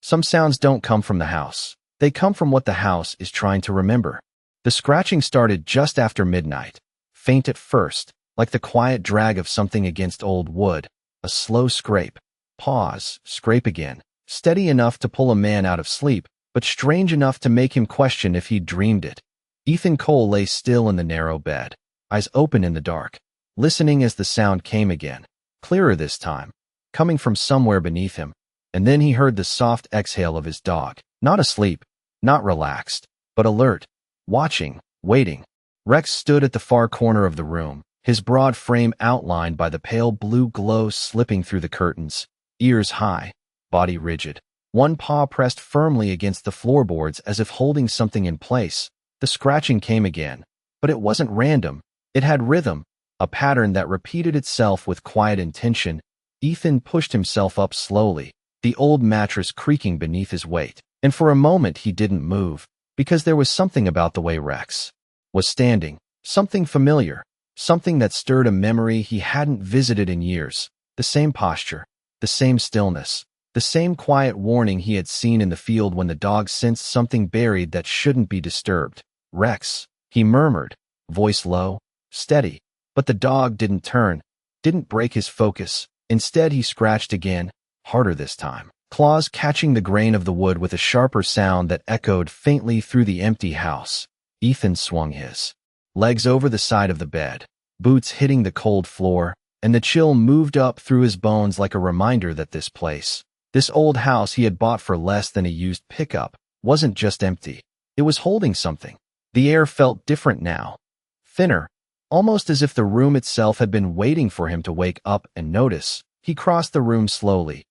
Some sounds don't come from the house. They come from what the house is trying to remember. The scratching started just after midnight, faint at first, like the quiet drag of something against old wood, a slow scrape. Pause, scrape again, steady enough to pull a man out of sleep, but strange enough to make him question if he'd dreamed it. Ethan Cole lay still in the narrow bed, eyes open in the dark, listening as the sound came again, clearer this time, coming from somewhere beneath him, and then he heard the soft exhale of his dog, not asleep, not relaxed, but alert, watching, waiting. Rex stood at the far corner of the room, his broad frame outlined by the pale blue glow slipping through the curtains, ears high, body rigid, one paw pressed firmly against the floorboards as if holding something in place. The scratching came again, but it wasn't random. It had rhythm, a pattern that repeated itself with quiet intention. Ethan pushed himself up slowly, the old mattress creaking beneath his weight, and for a moment he didn't move, because there was something about the way Rex was standing, something familiar, something that stirred a memory he hadn't visited in years, the same posture, the same stillness, the same quiet warning he had seen in the field when the dog sensed something buried that shouldn't be disturbed. Rex, he murmured, voice low, steady, but the dog didn't turn, didn't break his focus. Instead, he scratched again, harder this time, claws catching the grain of the wood with a sharper sound that echoed faintly through the empty house. Ethan swung his legs over the side of the bed, boots hitting the cold floor, and the chill moved up through his bones like a reminder that this place, this old house he had bought for less than a used pickup, wasn't just empty. It was holding something. The air felt different now, thinner, almost as if the room itself had been waiting for him to wake up and notice. He crossed the room slowly,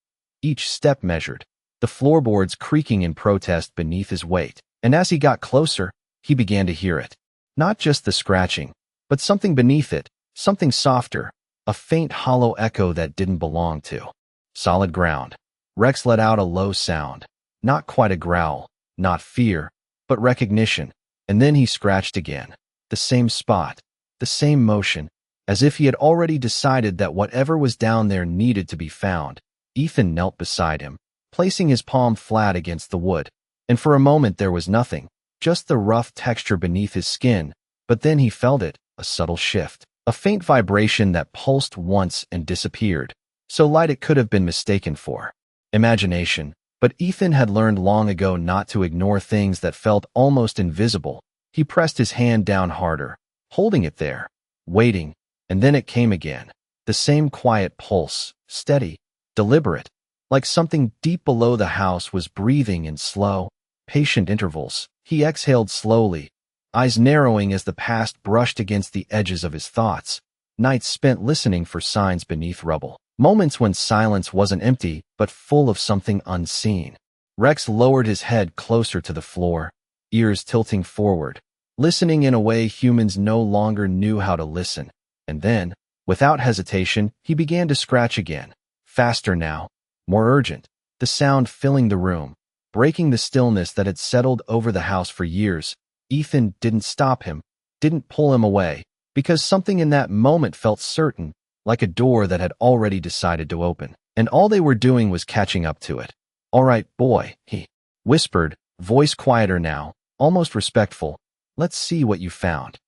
each step measured, the floorboards creaking in protest beneath his weight, and as he got closer, he began to hear it. Not just the scratching, but something beneath it, something softer, a faint hollow echo that didn't belong to solid ground. Rex let out a low sound, not quite a growl, not fear, but recognition, and then he scratched again, the same spot, the same motion, as if he had already decided that whatever was down there needed to be found. Ethan knelt beside him, placing his palm flat against the wood, and for a moment there was nothing, just the rough texture beneath his skin, but then he felt it, a subtle shift, a faint vibration that pulsed once and disappeared, so light it could have been mistaken for imagination. But Ethan had learned long ago not to ignore things that felt almost invisible. He pressed his hand down harder, holding it there, waiting, and then it came again, the same quiet pulse, steady, deliberate, like something deep below the house was breathing in slow, patient intervals. He exhaled slowly, eyes narrowing as the past brushed against the edges of his thoughts, nights spent listening for signs beneath rubble, moments when silence wasn't empty but full of something unseen. Rex lowered his head closer to the floor, ears tilting forward, listening in a way humans no longer knew how to listen, and then, without hesitation, he began to scratch again, faster now, more urgent, the sound filling the room, breaking the stillness that had settled over the house for years. Ethan didn't stop him, didn't pull him away, because something in that moment felt certain, like a door that had already decided to open, and all they were doing was catching up to it. "All right, boy," he whispered, voice quieter now, almost respectful. "Let's see what you found."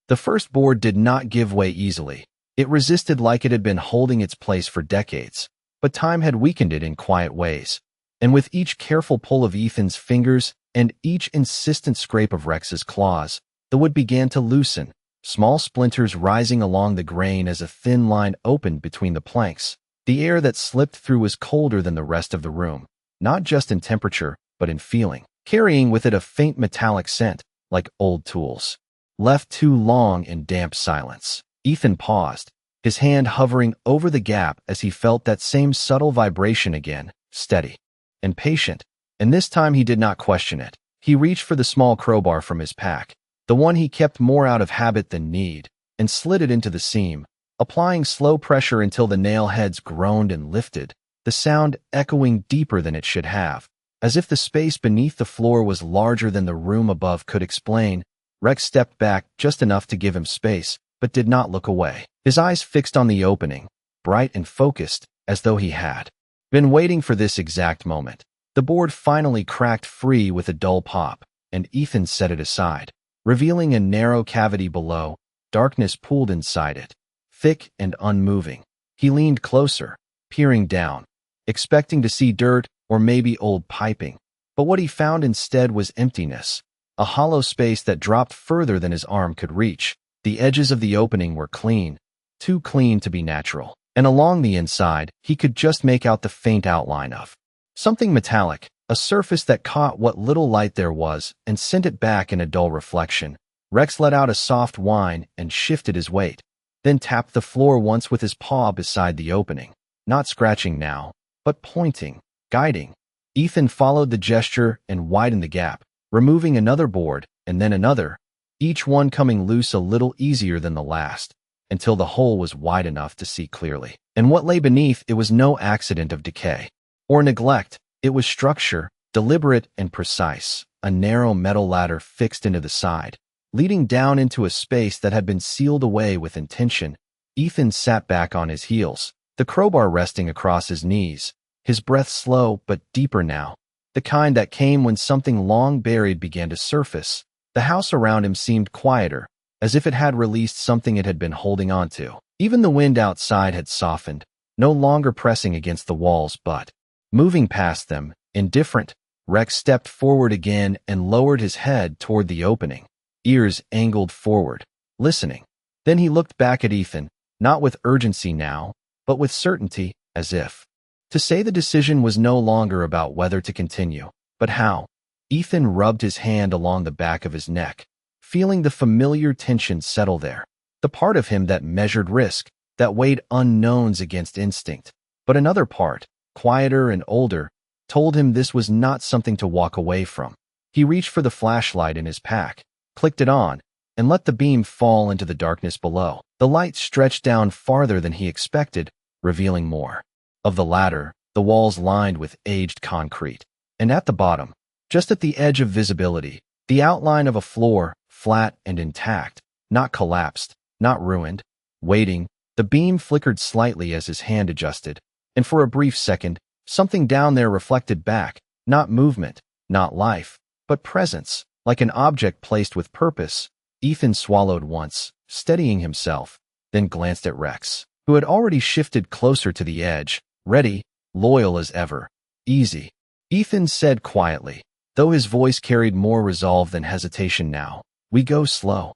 The first board did not give way easily. It resisted like it had been holding its place for decades, but time had weakened it in quiet ways. And with each careful pull of Ethan's fingers and each insistent scrape of Rex's claws, the wood began to loosen, small splinters rising along the grain as a thin line opened between the planks. The air that slipped through was colder than the rest of the room, not just in temperature, but in feeling, carrying with it a faint metallic scent, like old tools, left too long in damp silence. Ethan paused, his hand hovering over the gap as he felt that same subtle vibration again, steady and patient, and this time he did not question it. He reached for the small crowbar from his pack, the one he kept more out of habit than need, and slid it into the seam, applying slow pressure until the nail heads groaned and lifted, the sound echoing deeper than it should have, as if the space beneath the floor was larger than the room above could explain. Rex stepped back just enough to give him space, but did not look away, his eyes fixed on the opening, bright and focused, as though he had been waiting for this exact moment. The board finally cracked free with a dull pop, and Ethan set it aside, revealing a narrow cavity below. Darkness pooled inside it, thick and unmoving. He leaned closer, peering down, expecting to see dirt or maybe old piping. But what he found instead was emptiness, a hollow space that dropped further than his arm could reach. The edges of the opening were clean, too clean to be natural, and along the inside, he could just make out the faint outline of something metallic, a surface that caught what little light there was and sent it back in a dull reflection. Rex let out a soft whine and shifted his weight, then tapped the floor once with his paw beside the opening, not scratching now, but pointing, guiding. Ethan followed the gesture and widened the gap, removing another board and then another, each one coming loose a little easier than the last, until the hole was wide enough to see clearly. And what lay beneath it was no accident of decay or neglect. It was structure, deliberate and precise, a narrow metal ladder fixed into the side, leading down into a space that had been sealed away with intention. Ethan sat back on his heels, the crowbar resting across his knees, his breath slow but deeper now, the kind that came when something long buried began to surface. The house around him seemed quieter, as if it had released something it had been holding on to. Even the wind outside had softened, no longer pressing against the walls but moving past them, indifferent. Rex stepped forward again and lowered his head toward the opening, ears angled forward, listening. Then he looked back at Ethan, not with urgency now, but with certainty, as if to say the decision was no longer about whether to continue, but how. Ethan rubbed his hand along the back of his neck, feeling the familiar tension settle there, the part of him that measured risk, that weighed unknowns against instinct. But another part, quieter and older, told him this was not something to walk away from. He reached for the flashlight in his pack, clicked it on, and let the beam fall into the darkness below. The light stretched down farther than he expected, revealing more of the ladder, the walls lined with aged concrete. And at the bottom, just at the edge of visibility, the outline of a floor, flat and intact, not collapsed, not ruined, waiting. The beam flickered slightly as his hand adjusted, and for a brief second, something down there reflected back, not movement, not life, but presence, like an object placed with purpose. Ethan swallowed once, steadying himself, then glanced at Rex, who had already shifted closer to the edge, ready, loyal as ever. Easy, Ethan said quietly, though his voice carried more resolve than hesitation now. We go slow.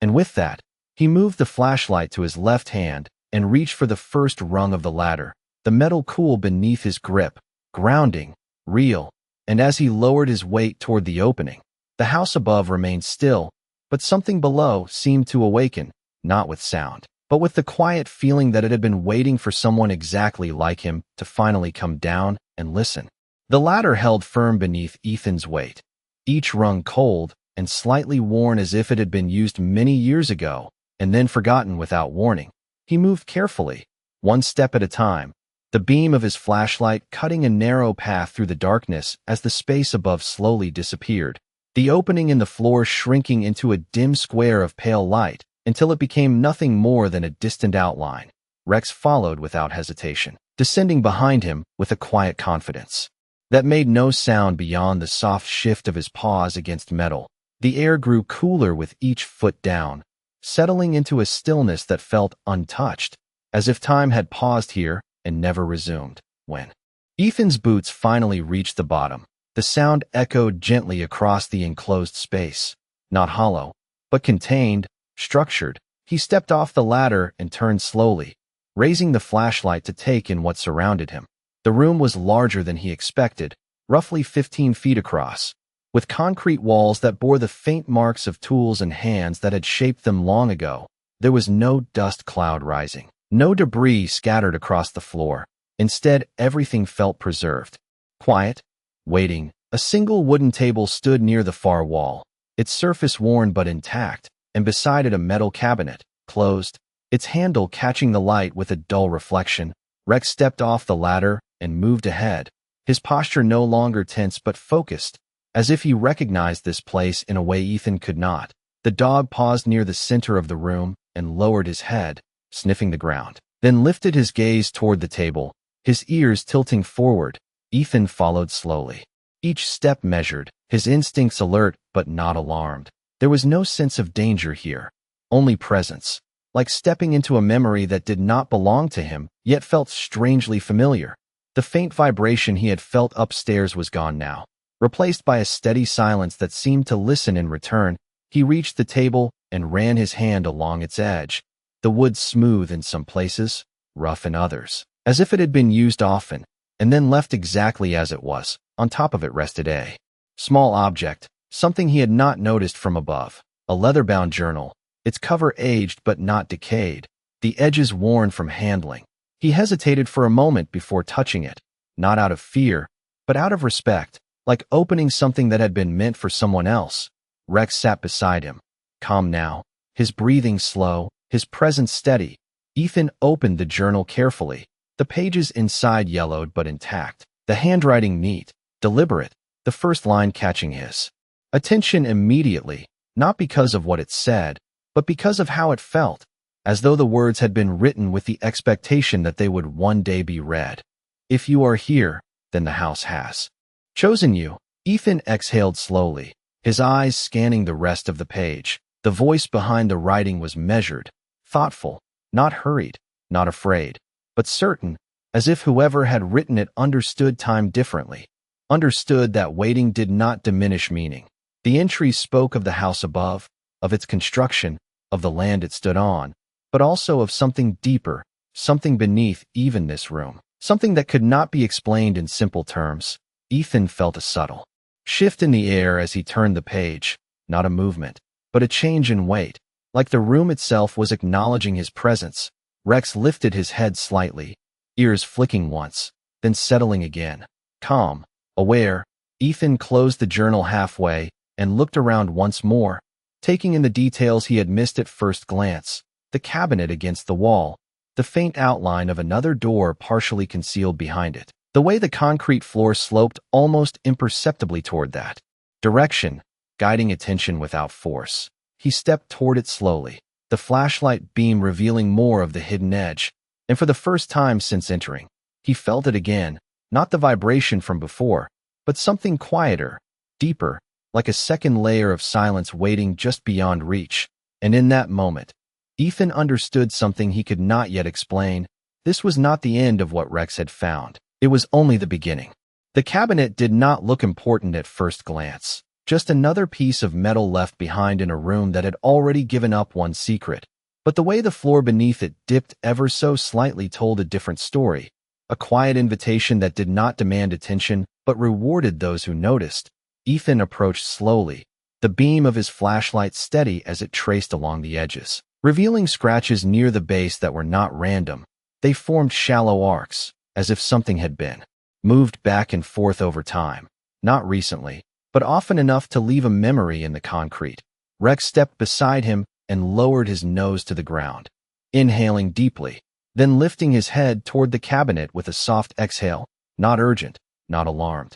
And with that, he moved the flashlight to his left hand and reached for the first rung of the ladder, the metal cool beneath his grip, grounding, real. And as he lowered his weight toward the opening, the house above remained still, but something below seemed to awaken, not with sound, but with the quiet feeling that it had been waiting for someone exactly like him to finally come down and listen. The ladder held firm beneath Ethan's weight, each rung cold and slightly worn as if it had been used many years ago and then forgotten without warning. He moved carefully, one step at a time, the beam of his flashlight cutting a narrow path through the darkness as the space above slowly disappeared, the opening in the floor shrinking into a dim square of pale light until it became nothing more than a distant outline. Rex followed without hesitation, descending behind him with a quiet confidence that made no sound beyond the soft shift of his paws against metal. The air grew cooler with each foot down, settling into a stillness that felt untouched, as if time had paused here and never resumed. When Ethan's boots finally reached the bottom, the sound echoed gently across the enclosed space, not hollow, but contained, structured. He stepped off the ladder and turned slowly, raising the flashlight to take in what surrounded him. The room was larger than he expected, roughly 15 feet across, with concrete walls that bore the faint marks of tools and hands that had shaped them long ago. There was no dust cloud rising, no debris scattered across the floor. Instead, everything felt preserved, quiet, waiting. A single wooden table stood near the far wall, its surface worn but intact, and beside it a metal cabinet, closed, its handle catching the light with a dull reflection. Rex stepped off the ladder and moved ahead, his posture no longer tense but focused, as if he recognized this place in a way Ethan could not. The dog paused near the center of the room and lowered his head, sniffing the ground, then lifted his gaze toward the table, his ears tilting forward, Ethan followed slowly. Each step measured, his instincts alert but not alarmed. There was no sense of danger here, only presence, like stepping into a memory that did not belong to him, yet felt strangely familiar. The faint vibration he had felt upstairs was gone now, replaced by a steady silence that seemed to listen in return. He reached the table and ran his hand along its edge. The wood smooth in some places, rough in others, as if it had been used often, and then left exactly as it was. On top of it rested a small object, something he had not noticed from above, a leather-bound journal, its cover aged but not decayed, the edges worn from handling. He hesitated for a moment before touching it, not out of fear, but out of respect, like opening something that had been meant for someone else. Rex sat beside him, calm now, his breathing slow, his presence steady. Ethan opened the journal carefully, the pages inside yellowed but intact, the handwriting neat, deliberate, the first line catching his attention immediately, not because of what it said, but because of how it felt, as though the words had been written with the expectation that they would one day be read. If you are here, then the house has chosen you. Ethan exhaled slowly, his eyes scanning the rest of the page. The voice behind the writing was measured, thoughtful, not hurried, not afraid, but certain, as if whoever had written it understood time differently, understood that waiting did not diminish meaning. The entries spoke of the house above, of its construction, of the land it stood on, but also of something deeper, something beneath even this room, something that could not be explained in simple terms. Ethan felt a subtle shift in the air as he turned the page, not a movement, but a change in weight, like the room itself was acknowledging his presence. Rex lifted his head slightly, ears flicking once, then settling again. Calm, aware, Ethan closed the journal halfway and looked around once more, taking in the details he had missed at first glance. The cabinet against the wall, the faint outline of another door partially concealed behind it, the way the concrete floor sloped almost imperceptibly toward that direction, guiding attention without force. He stepped toward it slowly, the flashlight beam revealing more of the hidden edge, and for the first time since entering, he felt it again, not the vibration from before, but something quieter, deeper, like a second layer of silence waiting just beyond reach. And in that moment, Ethan understood something he could not yet explain. This was not the end of what Rex had found. It was only the beginning. The cabinet did not look important at first glance, just another piece of metal left behind in a room that had already given up one secret. But the way the floor beneath it dipped ever so slightly told a different story, a quiet invitation that did not demand attention but rewarded those who noticed. Ethan approached slowly, the beam of his flashlight steady as it traced along the edges, revealing scratches near the base that were not random. They formed shallow arcs, as if something had been moved back and forth over time, not recently, but often enough to leave a memory in the concrete. Rex stepped beside him and lowered his nose to the ground, inhaling deeply, then lifting his head toward the cabinet with a soft exhale, not urgent, not alarmed,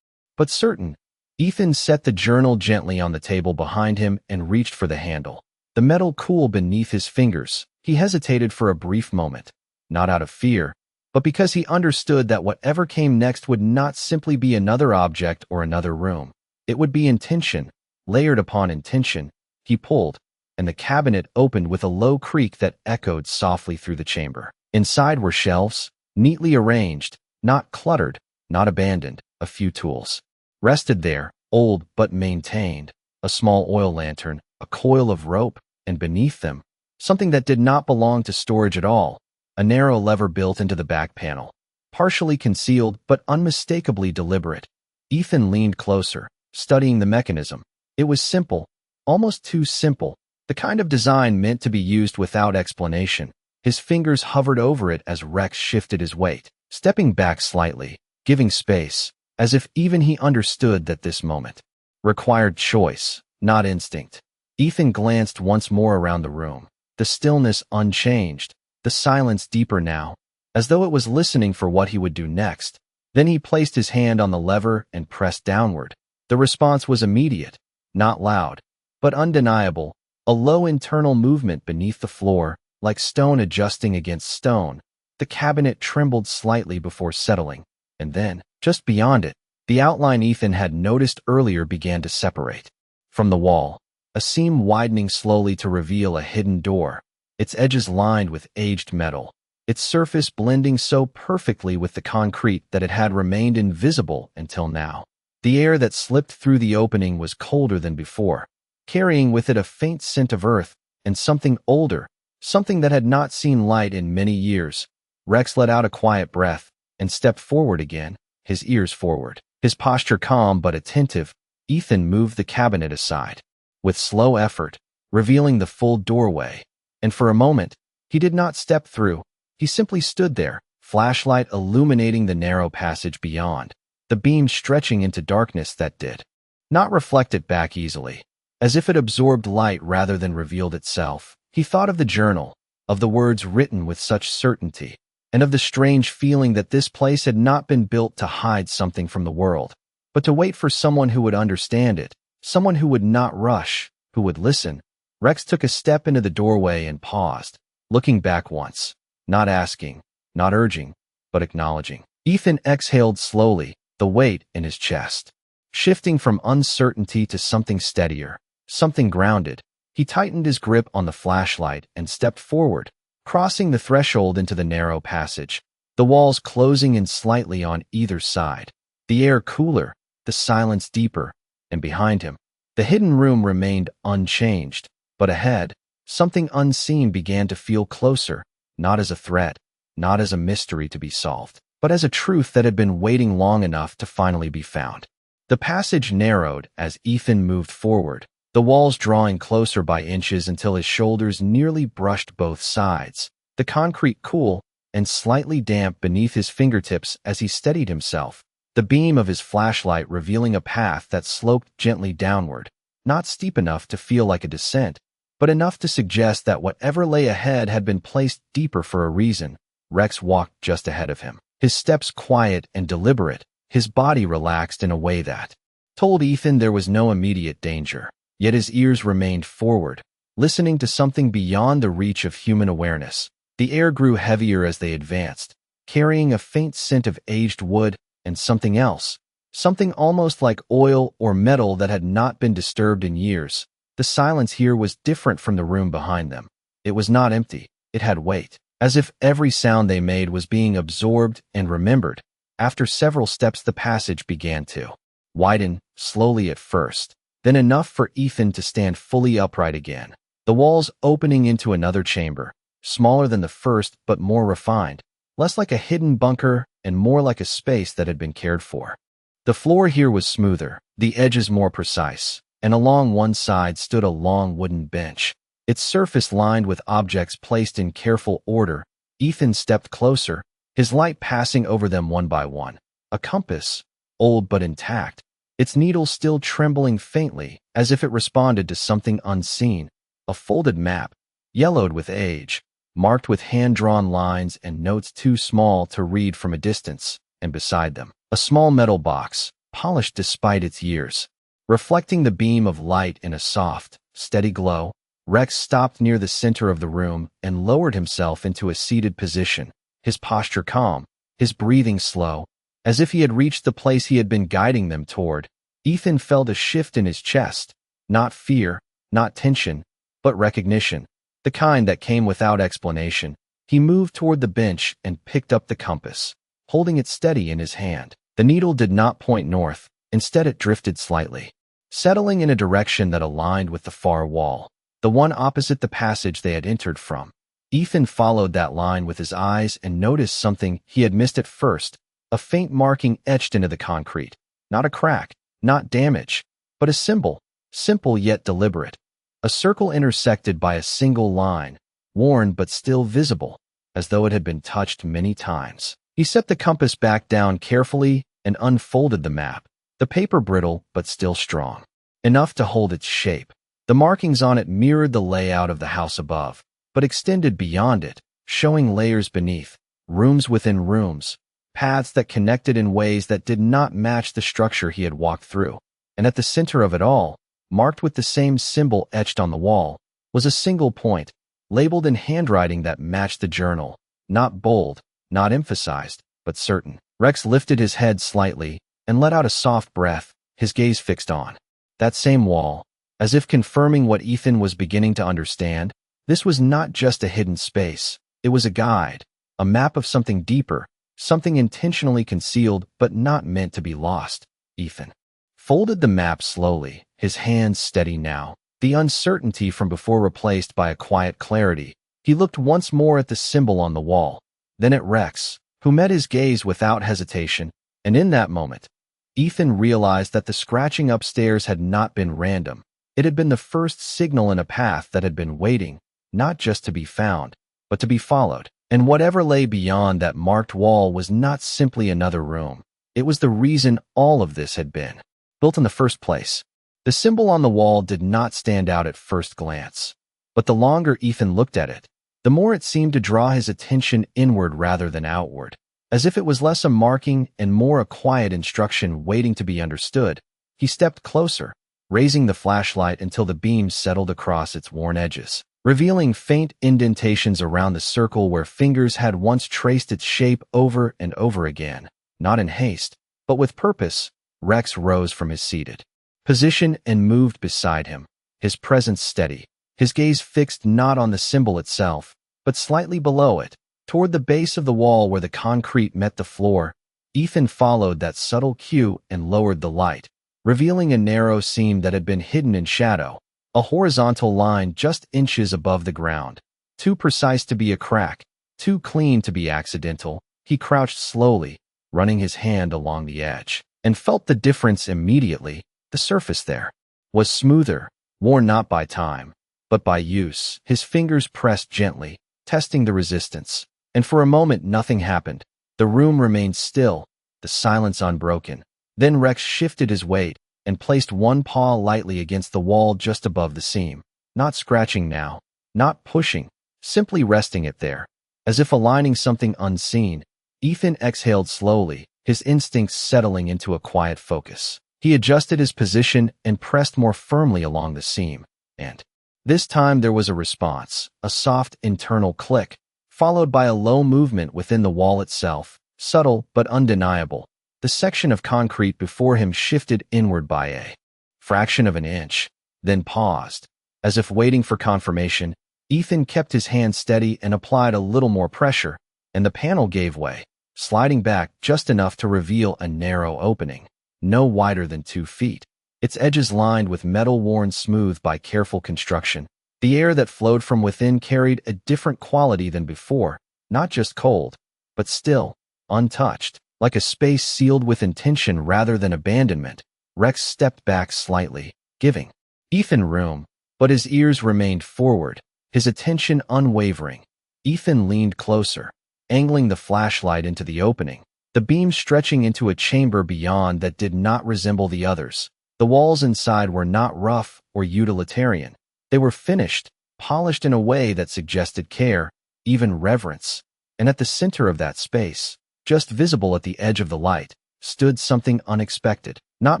but certain. Ethan set the journal gently on the table behind him and reached for the handle. The metal cooled beneath his fingers. He hesitated for a brief moment, not out of fear, but because he understood that whatever came next would not simply be another object or another room. It would be intention, layered upon intention. He pulled, and the cabinet opened with a low creak that echoed softly through the chamber. Inside were shelves, neatly arranged, not cluttered, not abandoned. A few tools rested there, old but maintained, a small oil lantern, a coil of rope, and beneath them, something that did not belong to storage at all, a narrow lever built into the back panel, partially concealed but unmistakably deliberate. Ethan leaned closer, studying the mechanism. It was simple, almost too simple, the kind of design meant to be used without explanation. His fingers hovered over it as Rex shifted his weight, stepping back slightly, giving space, as if even he understood that this moment required choice, not instinct. Ethan glanced once more around the room, the stillness unchanged, the silence deeper now, as though it was listening for what he would do next. Then he placed his hand on the lever and pressed downward. The response was immediate, not loud, but undeniable, a low internal movement beneath the floor, like stone adjusting against stone. The cabinet trembled slightly before settling, And then, just beyond it, the outline Ethan had noticed earlier began to separate. From the wall, a seam widening slowly to reveal a hidden door, its edges lined with aged metal, its surface blending so perfectly with the concrete that it had remained invisible until now. The air that slipped through the opening was colder than before, carrying with it a faint scent of earth and something older, something that had not seen light in many years. Rex let out a quiet breath and stepped forward again, his ears forward. His posture calm but attentive, Ethan moved the cabinet aside, with slow effort, revealing the full doorway. And for a moment, he did not step through. He simply stood there, flashlight illuminating the narrow passage beyond, the beam stretching into darkness that did not reflect it back easily. As if it absorbed light rather than revealed itself, he thought of the journal, of the words written with such certainty, and of the strange feeling that this place had not been built to hide something from the world, but to wait for someone who would understand it, someone who would not rush, who would listen. Rex took a step into the doorway and paused, looking back once, not asking, not urging, but acknowledging. Ethan exhaled slowly, the weight in his chest shifting from uncertainty to something steadier, something grounded. He tightened his grip on the flashlight and stepped forward, crossing the threshold into the narrow passage, the walls closing in slightly on either side, the air cooler, the silence deeper, and behind him, the hidden room remained unchanged, but ahead, something unseen began to feel closer, not as a threat, not as a mystery to be solved, but as a truth that had been waiting long enough to finally be found. The passage narrowed as Ethan moved forward, the walls drawing closer by inches until his shoulders nearly brushed both sides, the concrete cool and slightly damp beneath his fingertips as he steadied himself, the beam of his flashlight revealing a path that sloped gently downward, not steep enough to feel like a descent, but enough to suggest that whatever lay ahead had been placed deeper for a reason. Rex walked just ahead of him, his steps quiet and deliberate, his body relaxed in a way that told Ethan there was no immediate danger. Yet his ears remained forward, listening to something beyond the reach of human awareness. The air grew heavier as they advanced, carrying a faint scent of aged wood and something else, something almost like oil or metal that had not been disturbed in years. The silence here was different from the room behind them. It was not empty, it had weight, as if every sound they made was being absorbed and remembered. After several steps, the passage began to widen, slowly at first, then enough for Ethan to stand fully upright again. The walls opening into another chamber, smaller than the first but more refined, less like a hidden bunker and more like a space that had been cared for. The floor here was smoother, the edges more precise, and along one side stood a long wooden bench, its surface lined with objects placed in careful order. Ethan stepped closer, his light passing over them one by one. A compass, old but intact, its needle still trembling faintly as if it responded to something unseen. A folded map, yellowed with age, marked with hand-drawn lines and notes too small to read from a distance, and beside them, a small metal box, polished despite its years, reflecting the beam of light in a soft, steady glow. Rex stopped near the center of the room and lowered himself into a seated position, his posture calm, his breathing slow, as if he had reached the place he had been guiding them toward. Ethan felt a shift in his chest, not fear, not tension, but recognition, the kind that came without explanation. He moved toward the bench and picked up the compass, holding it steady in his hand. The needle did not point north, instead it drifted slightly, settling in a direction that aligned with the far wall, the one opposite the passage they had entered from. Ethan followed that line with his eyes and noticed something he had missed at first, a faint marking etched into the concrete, not a crack, not damage, but a symbol, simple yet deliberate, a circle intersected by a single line, worn but still visible, as though it had been touched many times. He set the compass back down carefully and unfolded the map, the paper brittle but still strong, enough to hold its shape. The markings on it mirrored the layout of the house above, but extended beyond it, showing layers beneath, rooms within rooms, paths that connected in ways that did not match the structure he had walked through. And at the center of it all, marked with the same symbol etched on the wall, was a single point, labeled in handwriting that matched the journal, not bold, not emphasized, but certain. Rex lifted his head slightly and let out a soft breath, his gaze fixed on that same wall, as if confirming what Ethan was beginning to understand. This was not just a hidden space. It was a guide, a map of something deeper, something intentionally concealed but not meant to be lost. Ethan folded the map slowly, his hands steady now, the uncertainty from before replaced by a quiet clarity. He looked once more at the symbol on the wall, then at Rex, who met his gaze without hesitation, and in that moment, Ethan realized that the scratching upstairs had not been random. It had been the first signal in a path that had been waiting, not just to be found, but to be followed. And whatever lay beyond that marked wall was not simply another room. It was the reason all of this had been built in the first place. The symbol on the wall did not stand out at first glance, but the longer Ethan looked at it, the more it seemed to draw his attention inward rather than outward, as if it was less a marking and more a quiet instruction waiting to be understood. He stepped closer, raising the flashlight until the beam settled across its worn edges, revealing faint indentations around the circle where fingers had once traced its shape over and over again. Not in haste, but with purpose, Rex rose from his seated position and moved beside him, his presence steady, his gaze fixed not on the symbol itself, but slightly below it, toward the base of the wall where the concrete met the floor. Ethan followed that subtle cue and lowered the light, revealing a narrow seam that had been hidden in shadow, a horizontal line just inches above the ground. Too precise to be a crack, too clean to be accidental. He crouched slowly, running his hand along the edge, and felt the difference immediately. The surface there was smoother, worn not by time, but by use. His fingers pressed gently, testing the resistance, and for a moment nothing happened. The room remained still, the silence unbroken. Then Rex shifted his weight and placed one paw lightly against the wall just above the seam, not scratching now, not pushing, simply resting it there, as if aligning something unseen. Ethan exhaled slowly, his instincts settling into a quiet focus. He adjusted his position and pressed more firmly along the seam, and this time there was a response, a soft internal click, followed by a low movement within the wall itself, subtle but undeniable. The section of concrete before him shifted inward by a fraction of an inch, then paused. As if waiting for confirmation, Ethan kept his hand steady and applied a little more pressure, and the panel gave way, sliding back just enough to reveal a narrow opening, no wider than 2 feet, its edges lined with metal worn smooth by careful construction. The air that flowed from within carried a different quality than before, not just cold, but still, untouched, like a space sealed with intention rather than abandonment. Rex stepped back slightly, giving Ethan room, but his ears remained forward, his attention unwavering. Ethan leaned closer, angling the flashlight into the opening, the beam stretching into a chamber beyond that did not resemble the others. The walls inside were not rough or utilitarian. They were finished, polished in a way that suggested care, even reverence. And at the center of that space, just visible at the edge of the light, stood something unexpected. Not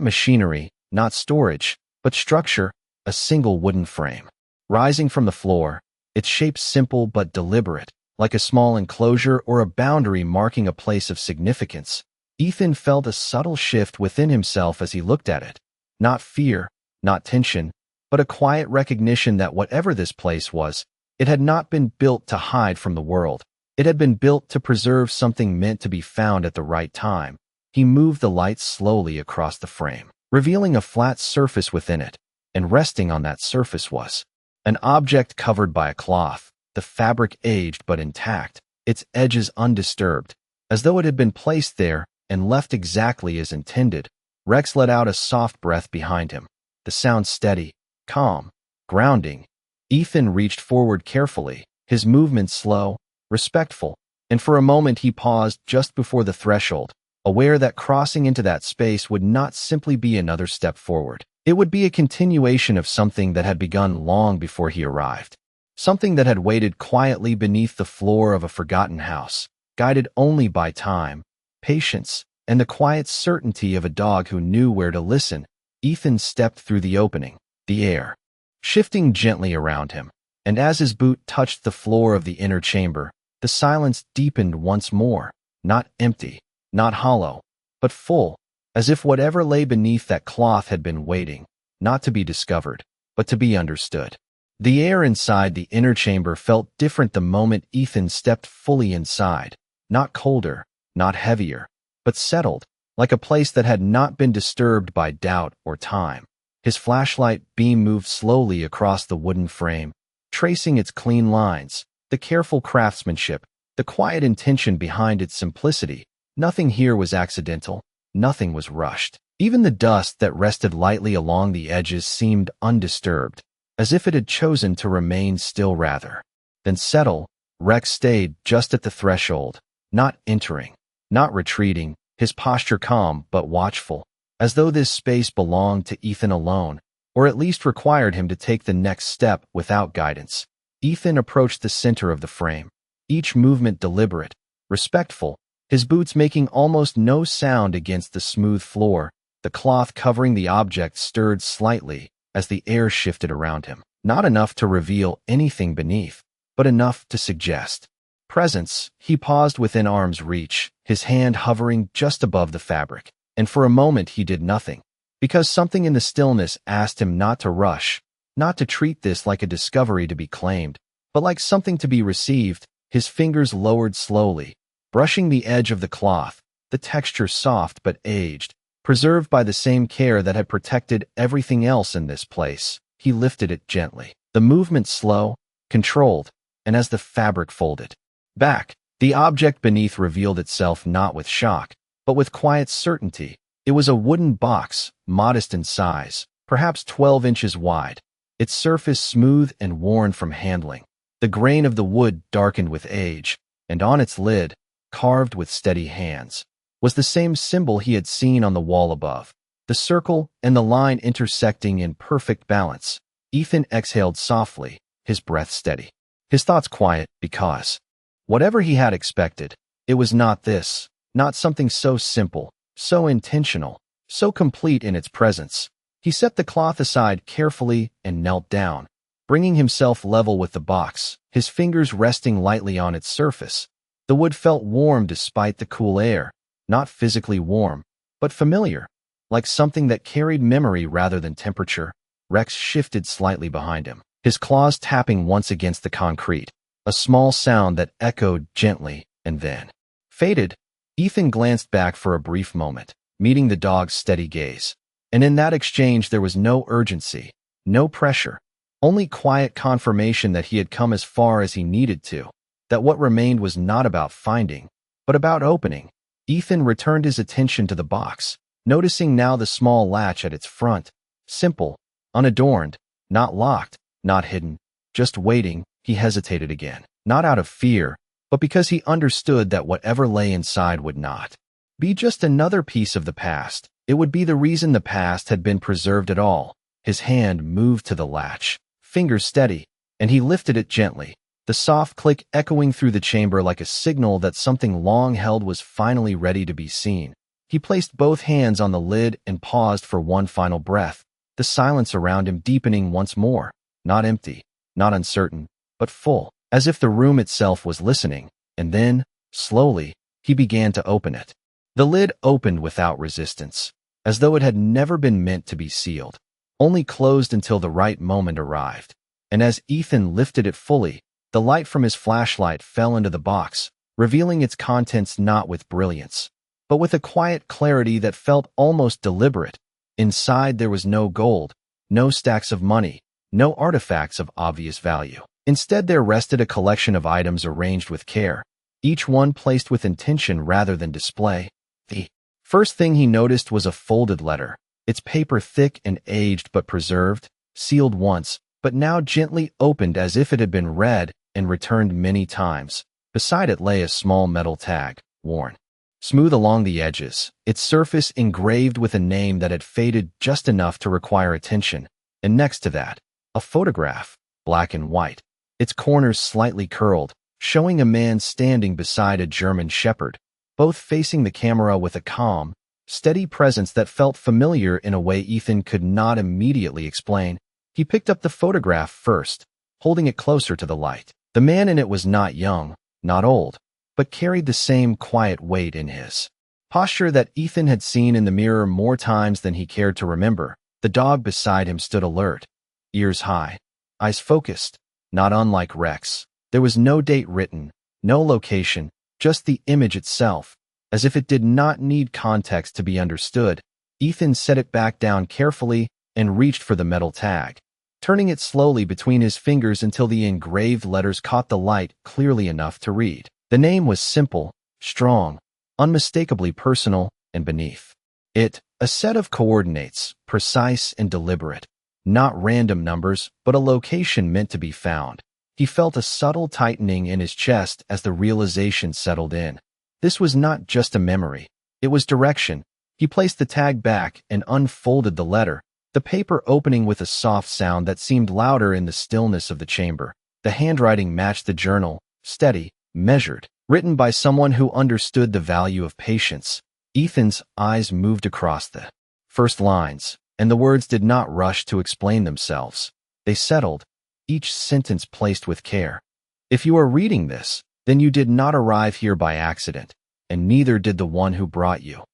machinery, not storage, but structure, a single wooden frame. Rising from the floor, its shape simple but deliberate, like a small enclosure or a boundary marking a place of significance. Ethan felt a subtle shift within himself as he looked at it. Not fear, not tension, but a quiet recognition that whatever this place was, it had not been built to hide from the world. It had been built to preserve something meant to be found at the right time. He moved the light slowly across the frame, revealing a flat surface within it, and resting on that surface was an object covered by a cloth, the fabric aged but intact, its edges undisturbed, as though it had been placed there and left exactly as intended. Rex let out a soft breath behind him, the sound steady, calm, grounding. Ethan reached forward carefully, his movements slow, respectful, and for a moment he paused just before the threshold, aware that crossing into that space would not simply be another step forward. It would be a continuation of something that had begun long before he arrived, something that had waited quietly beneath the floor of a forgotten house, guided only by time, patience, and the quiet certainty of a dog who knew where to listen. Ethan stepped through the opening, the air shifting gently around him, and as his boot touched the floor of the inner chamber, the silence deepened once more, not empty, not hollow, but full, as if whatever lay beneath that cloth had been waiting, not to be discovered, but to be understood. The air inside the inner chamber felt different the moment Ethan stepped fully inside, not colder, not heavier, but settled, like a place that had not been disturbed by doubt or time. His flashlight beam moved slowly across the wooden frame, tracing its clean lines, the careful craftsmanship, the quiet intention behind its simplicity. Nothing here was accidental, nothing was rushed. Even the dust that rested lightly along the edges seemed undisturbed, as if it had chosen to remain still rather than settle. Rex stayed just at the threshold, not entering, not retreating, his posture calm but watchful, as though this space belonged to Ethan alone, or at least required him to take the next step without guidance. Ethan approached the center of the frame, each movement deliberate, respectful, his boots making almost no sound against the smooth floor. The cloth covering the object stirred slightly as the air shifted around him, not enough to reveal anything beneath, but enough to suggest presence. He paused within arm's reach, his hand hovering just above the fabric, and for a moment he did nothing, because something in the stillness asked him not to rush, not to treat this like a discovery to be claimed, but like something to be received. His fingers lowered slowly, brushing the edge of the cloth, the texture soft but aged, preserved by the same care that had protected everything else in this place. He lifted it gently, the movement slow, controlled, and as the fabric folded back, the object beneath revealed itself not with shock, but with quiet certainty. It was a wooden box, modest in size, perhaps 12 inches wide, its surface smooth and worn from handling. The grain of the wood darkened with age, and on its lid, carved with steady hands, was the same symbol he had seen on the wall above, the circle and the line intersecting in perfect balance. Ethan exhaled softly, his breath steady, his thoughts quiet, because whatever he had expected, it was not this, not something so simple, so intentional, so complete in its presence. He set the cloth aside carefully and knelt down, bringing himself level with the box, his fingers resting lightly on its surface. The wood felt warm despite the cool air, not physically warm, but familiar, like something that carried memory rather than temperature. Rex shifted slightly behind him, his claws tapping once against the concrete, a small sound that echoed gently and then faded. Ethan glanced back for a brief moment, meeting the dog's steady gaze. And in that exchange there was no urgency, no pressure, only quiet confirmation that he had come as far as he needed to, that what remained was not about finding, but about opening. Ethan returned his attention to the box, noticing now the small latch at its front, simple, unadorned, not locked, not hidden, just waiting. He hesitated again, not out of fear, but because he understood that whatever lay inside would not be just another piece of the past. It would be the reason the past had been preserved at all. His hand moved to the latch, fingers steady, and he lifted it gently, the soft click echoing through the chamber like a signal that something long held was finally ready to be seen. He placed both hands on the lid and paused for one final breath, the silence around him deepening once more, not empty, not uncertain, but full, as if the room itself was listening. And then, slowly, he began to open it. The lid opened without resistance, as though it had never been meant to be sealed, only closed until the right moment arrived. And as Ethan lifted it fully, the light from his flashlight fell into the box, revealing its contents not with brilliance, but with a quiet clarity that felt almost deliberate. Inside there was no gold, no stacks of money, no artifacts of obvious value. Instead there rested a collection of items arranged with care, each one placed with intention rather than display. The first thing he noticed was a folded letter, its paper thick and aged but preserved, sealed once, but now gently opened as if it had been read and returned many times. Beside it lay a small metal tag, worn smooth along the edges, its surface engraved with a name that had faded just enough to require attention, and next to that, a photograph, black and white, its corners slightly curled, showing a man standing beside a German shepherd, both facing the camera with a calm, steady presence that felt familiar in a way Ethan could not immediately explain. He picked up the photograph first, holding it closer to the light. The man in it was not young, not old, but carried the same quiet weight in his Posture that Ethan had seen in the mirror more times than he cared to remember. The dog beside him stood alert, ears high, eyes focused, not unlike Rex. There was no date written, no location, just the image itself. As if it did not need context to be understood, Ethan set it back down carefully and reached for the metal tag, turning it slowly between his fingers until the engraved letters caught the light clearly enough to read. The name was simple, strong, unmistakably personal, and beneath it, a set of coordinates, precise and deliberate. Not random numbers, but a location meant to be found. He felt a subtle tightening in his chest as the realization settled in. This was not just a memory. It was direction. He placed the tag back and unfolded the letter, the paper opening with a soft sound that seemed louder in the stillness of the chamber. The handwriting matched the journal, steady, measured, written by someone who understood the value of patience. Ethan's eyes moved across the first lines, and the words did not rush to explain themselves. They settled, each sentence placed with care. If you are reading this, then you did not arrive here by accident, and neither did the one who brought you.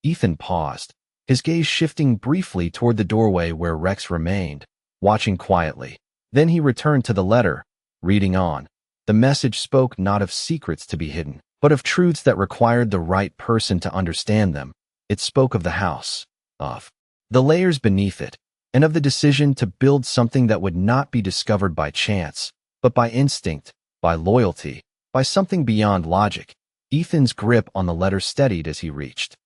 Ethan paused, his gaze shifting briefly toward the doorway where Rex remained, watching quietly. Then he returned to the letter, reading on. The message spoke not of secrets to be hidden, but of truths that required the right person to understand them. It spoke of the house, of the layers beneath it, and of the decision to build something that would not be discovered by chance, but by instinct, by loyalty, by something beyond logic. Ethan's grip on the letter steadied as he reached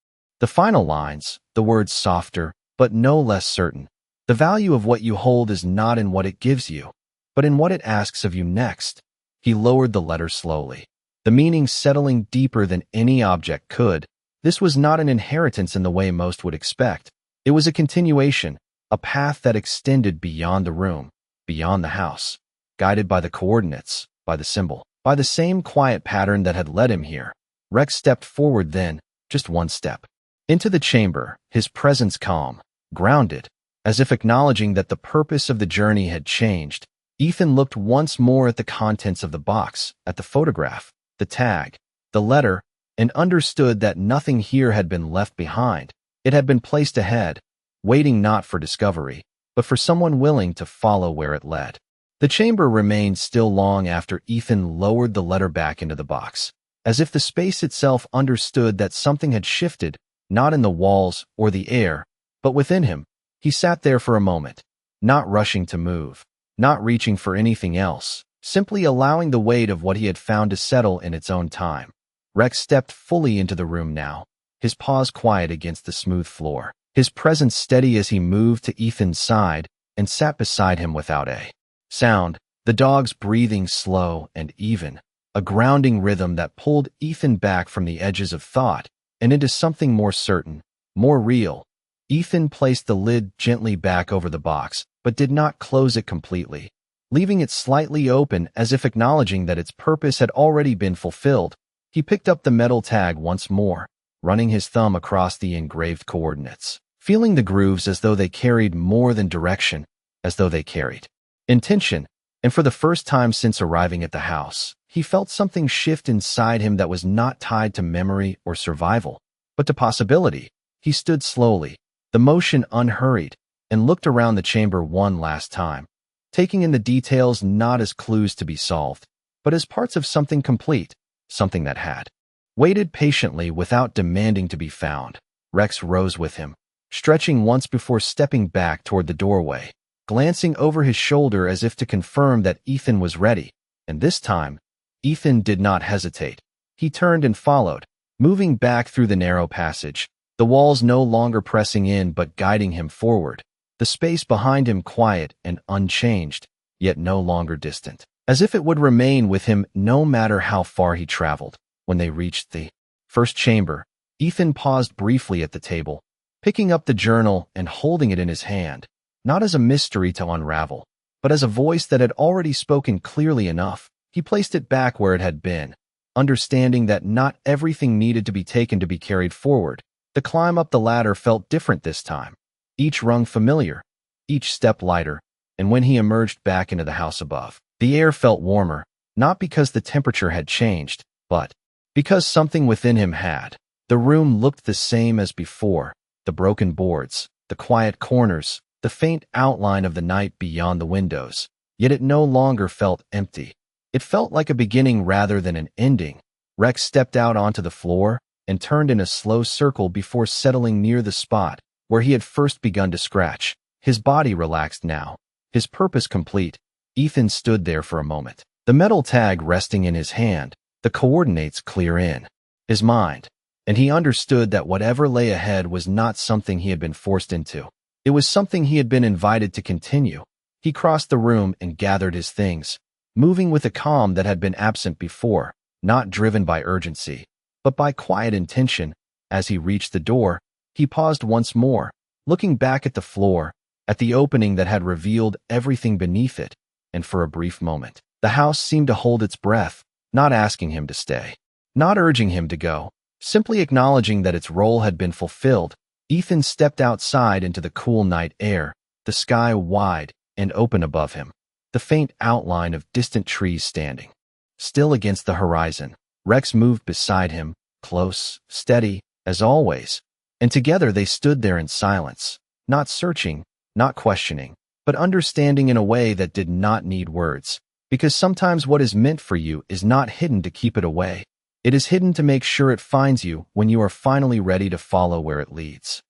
the final lines, the words softer, but no less certain. The value of what you hold is not in what it gives you, but in what it asks of you next. He lowered the letter slowly, the meaning settling deeper than any object could. This was not an inheritance in the way most would expect. It was a continuation, a path that extended beyond the room, beyond the house, guided by the coordinates, by the symbol, by the same quiet pattern that had led him here. Rex stepped forward then, just one step, into the chamber, his presence calm, grounded, as if acknowledging that the purpose of the journey had changed. Ethan looked once more at the contents of the box, at the photograph, the tag, the letter, and understood that nothing here had been left behind. It had been placed ahead, waiting not for discovery, but for someone willing to follow where it led. The chamber remained still long after Ethan lowered the letter back into the box, as if the space itself understood that something had shifted, not in the walls or the air, but within him. He sat there for a moment, not rushing to move, not reaching for anything else, simply allowing the weight of what he had found to settle in its own time. Rex stepped fully into the room now, his paws quiet against the smooth floor, his presence steady as he moved to Ethan's side and sat beside him without a sound, the dog's breathing slow and even, a grounding rhythm that pulled Ethan back from the edges of thought and into something more certain, more real. Ethan placed the lid gently back over the box, but did not close it completely, leaving it slightly open as if acknowledging that its purpose had already been fulfilled. He picked up the metal tag once more, running his thumb across the engraved coordinates, feeling the grooves as though they carried more than direction, as though they carried intention. And for the first time since arriving at the house, he felt something shift inside him that was not tied to memory or survival, but to possibility. He stood slowly, the motion unhurried, and looked around the chamber one last time, taking in the details not as clues to be solved, but as parts of something complete, something that had waited patiently without demanding to be found. Rex rose with him, stretching once before stepping back toward the doorway, glancing over his shoulder as if to confirm that Ethan was ready. And this time, Ethan did not hesitate. He turned and followed, moving back through the narrow passage, the walls no longer pressing in but guiding him forward, the space behind him quiet and unchanged, yet no longer distant, as if it would remain with him no matter how far he traveled. When they reached the first chamber, Ethan paused briefly at the table, picking up the journal and holding it in his hand, not as a mystery to unravel, but as a voice that had already spoken clearly enough. He placed it back where it had been, understanding that not everything needed to be taken to be carried forward. The climb up the ladder felt different this time, each rung familiar, each step lighter, and when he emerged back into the house above, the air felt warmer, not because the temperature had changed, but because something within him had. The room looked the same as before, the broken boards, the quiet corners, the faint outline of the night beyond the windows. Yet it no longer felt empty. It felt like a beginning rather than an ending. Rex stepped out onto the floor and turned in a slow circle before settling near the spot where he had first begun to scratch. His body relaxed now, his purpose complete. Ethan stood there for a moment, the metal tag resting in his hand, the coordinates clear in his mind, and he understood that whatever lay ahead was not something he had been forced into. It was something he had been invited to continue. He crossed the room and gathered his things, moving with a calm that had been absent before, not driven by urgency, but by quiet intention. As he reached the door, he paused once more, looking back at the floor, at the opening that had revealed everything beneath it, and for a brief moment, the house seemed to hold its breath, not asking him to stay, not urging him to go, simply acknowledging that its role had been fulfilled. Ethan stepped outside into the cool night air, the sky wide and open above him, the faint outline of distant trees standing still against the horizon. Rex moved beside him, close, steady, as always, and together they stood there in silence, not searching, not questioning, but understanding in a way that did not need words, because sometimes what is meant for you is not hidden to keep it away. It is hidden to make sure it finds you when you are finally ready to follow where it leads.